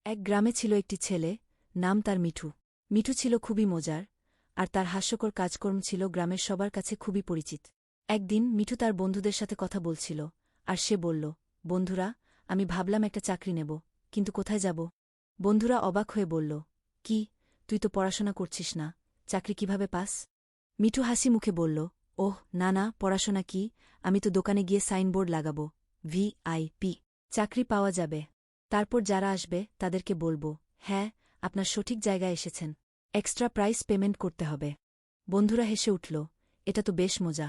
এক গ্রামে ছিল একটি ছেলে, নাম তার মিঠু। মিঠু ছিল খুবই মজার, আর তার হাস্যকর কাজকর্ম ছিল গ্রামের সবার কাছে খুবই পরিচিত। একদিন মিঠু তার বন্ধুদের সাথে কথা বলছিল, আর সে বলল, বন্ধুরা, আমি ভাবলাম একটা চাকরি নেব, কিন্তু কোথায় যাব? বন্ধুরা অবাক হয়ে বলল, কি, তুই তো পড়াশোনা করছিস না, চাকরি কিভাবে পাস? মিঠু হাসি মুখে বলল, ওহ না না, পড়াশোনা কি, আমি তো দোকানে গিয়ে সাইনবোর্ড লাগাব, VIP চাকরি পাওয়া যাবে। তারপর যারা আসবে তাদেরকে বলবো, হ্যাঁ, আপনার সঠিক জায়গায় এসেছেন, এক্সট্রা প্রাইস পেমেন্ট করতে হবে। বন্ধুরা হেসে উঠল, এটা তো বেশ মজা।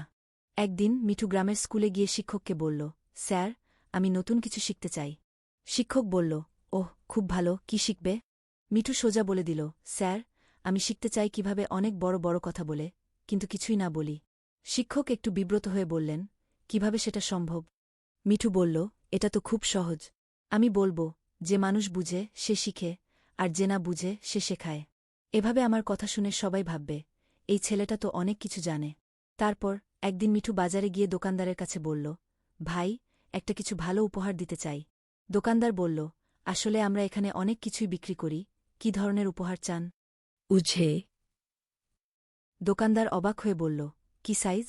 একদিন মিঠু গ্রামের স্কুলে গিয়ে শিক্ষককে বলল, স্যার, আমি নতুন কিছু শিখতে চাই। শিক্ষক বলল, ওহ খুব ভালো, কি শিখবে? মিঠু সোজা বলে দিল, স্যার, আমি শিখতে চাই কিভাবে অনেক বড় বড় কথা বলে, কিন্তু কিছুই না বলি। শিক্ষক একটু বিব্রত হয়ে বললেন, কিভাবে সেটা সম্ভব? মিঠু বলল, এটা তো খুব সহজ। আমি বলবো, যে মানুষ বুঝে সে শিখে, আর যে না বুঝে সে শেখায়। এভাবে আমার কথা শুনে সবাই ভাববে, এই ছেলেটা তো অনেক কিছু জানে। তারপর একদিন মিঠু বাজারে গিয়ে দোকানদারের কাছে বলল, ভাই, একটা কিছু ভালো উপহার দিতে চাই। দোকানদার বলল, আসলে আমরা এখানে অনেক কিছুই বিক্রি করি, কি ধরনের উপহার চান? উঝে দোকানদার অবাক হয়ে বলল, কি সাইজ?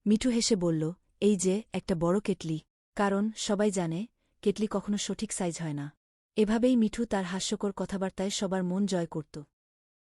মিঠু হেসে বলল, এই যে একটা বড় কেটলি। কারণ সবাই জানে, কেটলি কখনো সঠিক সাইজ হয় না। এভাবেই মিঠু তার হাস্যকর কথাবার্তায় সবার মন জয় করত।